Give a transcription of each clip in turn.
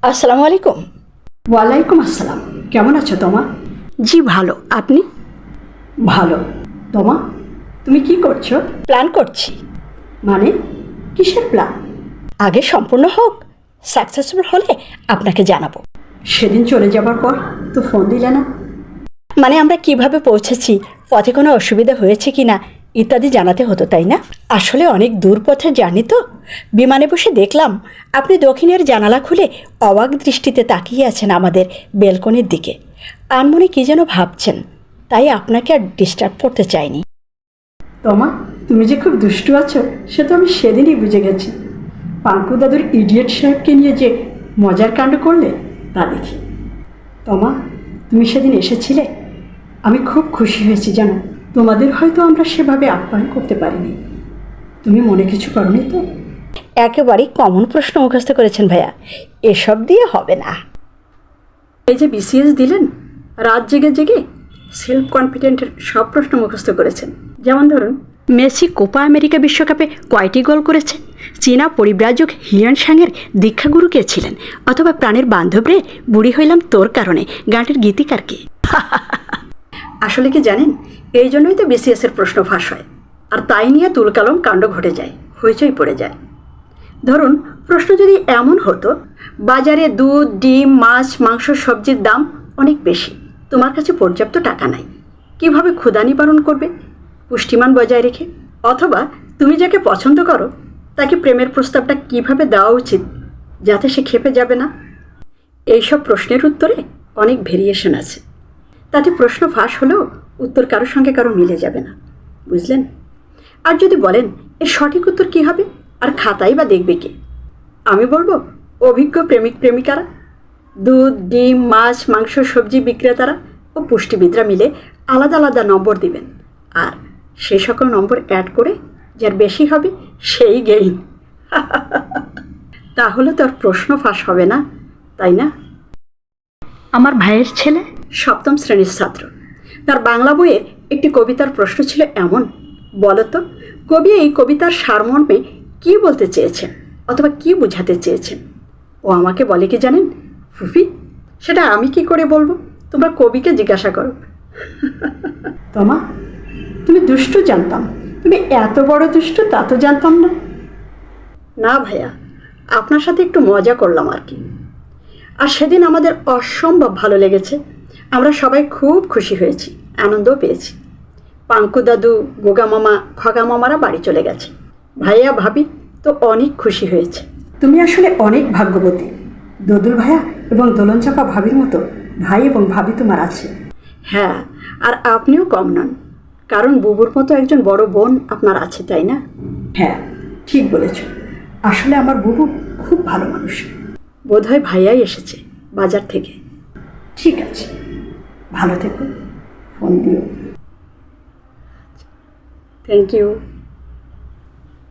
আসসালামু আলাইকুম। ওয়ালাইকুম আসসালাম। কেমন আছো তোমা? জি ভালো, আপনি? ভালো। তোমা, তুমি কি করছো? প্ল্যান করছি, মানে কিসের প্ল্যান? আগে সম্পূর্ণ হোক, সাকসেসফুল হলে আপনাকে জানাবো। সেদিন চলে যাবার পর তো ফোন দিলে না। মানে আমরা কিভাবে পৌঁছেছি, পথে কোনো অসুবিধা হয়েছে কি না ইত্যাদি জানাতে হতো, তাই না? আসলে অনেক দূর পথে জানি তো। বিমানে বসে দেখলাম আপনি দক্ষিণের জানালা খুলে অবাক দৃষ্টিতে তাকিয়ে আছেন আমাদের বেলকনির দিকে। আনমনে কী যেন ভাবছেন, তাই আপনাকে আর ডিস্টার্ব করতে চাইনি। তোমা, তুমি যে খুব দুষ্টু আছো সে তো আমি সেদিনই বুঝে গেছি। পাঙ্কু দাদুর ইডিয়েট সাহেবকে নিয়ে যে মজার কাণ্ড করলে তা দেখি। তোমা, তুমি সেদিন এসেছিলে, আমি খুব খুশি হয়েছি জানো। তোমাদের হয়তো আমরা সেভাবে আপ্যায়ন করতে পারিনি। তুমি মনে কিছু করনি তো? একেবারেই কমন প্রশ্ন মুখস্থ করেছেন ভাইয়া, এসব দিয়ে হবে না। এই যে বিসিএস দিলেন, রাত জেগে জেগে সেলফ কনফিডেন্টের সব প্রশ্ন মুখস্থ করেছেন। যেমন ধরুন, মেসি কোপা আমেরিকা বিশ্বকাপে কয়টি গোল করেছে, চীনা পরিব্রাজক হিয়ান সাংয়ের দীক্ষাগুরু কে ছিলেন, অথবা প্রাণের বান্ধব রে বুড়ি হইলাম তোর কারণে গানটির গীতিকার কে। আসলে কি জানেন, এই জন্যই তো বিসিএসের প্রশ্ন ফাঁস হয়, আর তাই নিয়ে তুলকালাম কাণ্ড ঘটে যায়, হইচই পড়ে যায়। ধরুন, প্রশ্ন যদি এমন হতো, বাজারে দুধ, ডিম, মাছ, মাংস, সবজির দাম অনেক বেশি, তোমার কাছে পর্যাপ্ত টাকা নাই, কিভাবে ক্ষুধা নিবারণ করবে পুষ্টিমান বজায় রেখে? অথবা তুমি যাকে পছন্দ করো তাকে প্রেমের প্রস্তাবটা কিভাবে দেওয়া উচিত যাতে সে ক্ষেপে যাবে না? এইসব প্রশ্নের উত্তরে অনেক ভেরিয়েশন আছে। তাতে প্রশ্ন ফাঁস হলেও উত্তর কারোর সঙ্গে কারো মিলে যাবে না, বুঝলেন? আর যদি বলেন এর সঠিক উত্তর কী হবে, আর খাতাই বা দেখবে কে? আমি বলবো অভিজ্ঞ প্রেমিক প্রেমিকারা, দুধ, ডিম, মাছ, মাংস, সবজি বিক্রেতারা ও পুষ্টিবিদরা মিলে আলাদা আলাদা নম্বর দিবেন, আর সেই সকল নম্বর অ্যাড করে যার বেশি হবে সেই গেইন। তাহলে তো আর প্রশ্ন ফাঁস হবে না, তাই না? আমার ভাইয়ের ছেলে সপ্তম শ্রেণীর ছাত্র। তার বাংলা বইয়ে একটি কবিতার প্রশ্ন ছিল এমন, বলতো কবি এই কবিতার সারমর্মে কী বলতে চেয়েছেন অথবা কী বোঝাতে চেয়েছেন? ও আমাকে বলে কি জানেন, ফুফি সেটা আমি কি করে বলবো, তোমরা কবিকে জিজ্ঞাসা করো। তোমা, তুমি দুষ্টু জানতাম, তুমি এত বড় দুষ্টু তা তো জানতাম না। না ভাইয়া, আপনার সাথে একটু মজা করলাম আর কি। আর সেদিন আমাদের অসম্ভব ভালো লেগেছে, আমরা সবাই খুব খুশি হয়েছি, আনন্দও পেয়েছি। পাঙ্কু দাদু, গোগা মামা, খগা মামারা বাড়ি চলে গেছে, ভাইয়া ভাবি তো অনেক খুশি হয়েছে। তুমি আসলে অনেক ভাগ্যবতী। দোদুল ভাইয়া এবং দোলন চাপা ভাবির মতো ভাই এবং ভাবি তোমার আছে। হ্যাঁ, আর আপনিও কম নন, কারণ বুবুর মতো একজন বড় বোন আপনার আছে, তাই না? হ্যাঁ, ঠিক বলেছ। আসলে আমার বুবু খুব ভালো মানুষ। বোধহয় ভাইয়াই এসেছে বাজার থেকে। ঠিক আছে, ভালো থেকো, ফোন দিও। Thank you.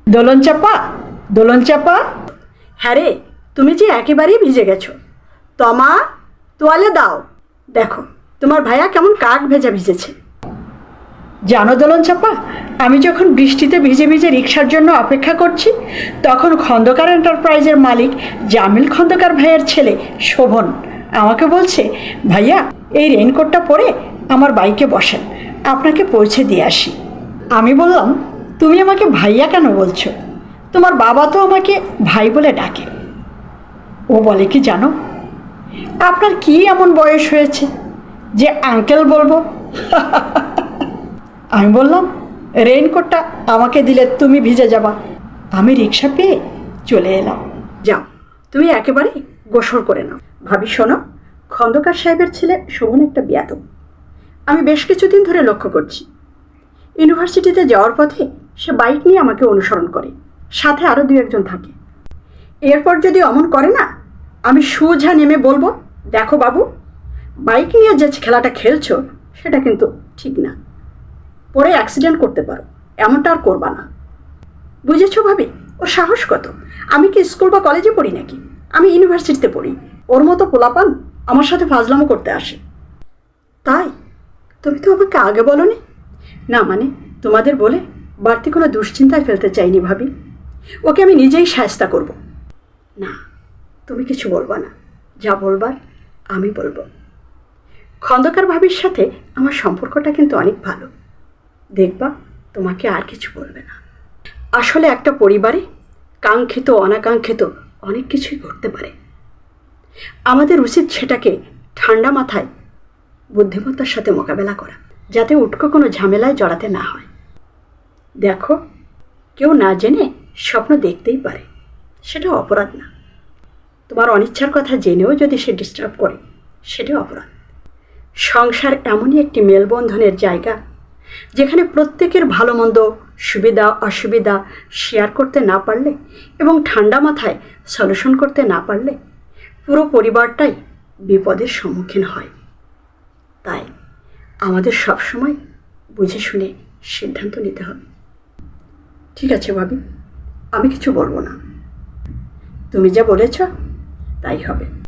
দোলন চাপা, দোলন চাপা। হ্যাঁ রে, তুমি যে একেবারেই ভিজে গেছো। তমা, তোয়ালে দাও, দেখো তোমার ভাইয়া কেমন কাক ভেজা ভিজেছে। জানো দোলন চাপা, আমি যখন বৃষ্টিতে ভিজে ভিজে রিক্সার জন্য অপেক্ষা করছি, তখন খন্দকার এন্টারপ্রাইজের মালিক জামিল খন্দকার ভাইয়ের ছেলে শোভন আমাকে বলছে, ভাইয়া এই রেইনকোটটা পরে আমার বাইকে বসেন, আপনাকে পৌঁছে দিয়ে আসি। আমি বললাম, তুমি আমাকে ভাইয়া কেন বলছো? তোমার বাবা তো আমাকে ভাই বলে ডাকে। ও বলে কি জানো, আপনার কি এমন বয়স হয়েছে যে আঙ্কেল বলবো? আমি বললাম, রেইনকোটটা আমাকে দিলে তুমি ভিজে যাবা। আমি রিক্সা পেয়ে চলে এলাম। যাও, তুমি একেবারে গোসল করে নাও। ভাবি শোনো, খন্দকার সাহেবের ছেলে শোভন একটা বেয়াদব। আমি বেশ কিছুদিন ধরে লক্ষ্য করছি। ইউনিভার্সিটিতে যাওয়ার পথে সে বাইক নিয়ে আমাকে অনুসরণ করে, সাথে আরও 2-1 থাকে। এরপর যদি অমন করে না, আমি সোজা নেমে বলবো, দেখো বাবু, বাইক নিয়ে যে খেলাটা খেলছো সেটা কিন্তু ঠিক না, পরে অ্যাক্সিডেন্ট করতে পারো, এমনটা আর করবা না। বুঝেছো ভাবি, ওর সাহস কত? আমি কি স্কুল বা কলেজে পড়ি নাকি? আমি ইউনিভার্সিটিতে পড়ি। ওর মতো পোলাপান আমার সাথে ফাজলামো করতে আসে। তাই তুমি তো আমাকে আগে বলোনি। না মানে, তোমাদের বলে বাড়তি কোনো দুশ্চিন্তায় ফেলতে চাইনি ভাবি। ওকে আমি নিজেই সায়স্তা করব। না, তুমি কিছু বলবা না, যা বলবার আমি বলবো। খন্দকার ভাবির সাথে আমার সম্পর্কটা কিন্তু অনেক ভালো। দেখবা তোমাকে আর কিছু বলবে না। আসলে একটা পরিবারে কাঙ্ক্ষিত অনাকাঙ্ক্ষিত অনেক কিছুই ঘটতে পারে। আমাদের উচিত সেটাকে ঠান্ডা মাথায় বুদ্ধিমত্তার সাথে মোকাবেলা করা, যাতে উটকো কোনো ঝামেলায় জড়াতে না হয়। দেখো, কেউ না জেনে স্বপ্ন দেখতেই পারে, সেটা অপরাধ না। তোমার অনিচ্ছার কথা জেনেও যদি সে ডিস্টার্ব করে, সেটা অপরাধ। সংসার এমনই একটি মেলবন্ধনের জায়গা, যেখানে প্রত্যেকের ভালো মন্দ, সুবিধা অসুবিধা শেয়ার করতে না পারলে এবং ঠান্ডা মাথায় সলিউশন করতে না পারলে পুরো পরিবারটাই বিপদের সম্মুখীন হয়। তাই আমাদের সবসময় বুঝে শুনে সিদ্ধান্ত নিতে হবে। ঠিক আছে ভাবি, আমি কিছু বলবো না। তুমি যা বলেছ তাই হবে।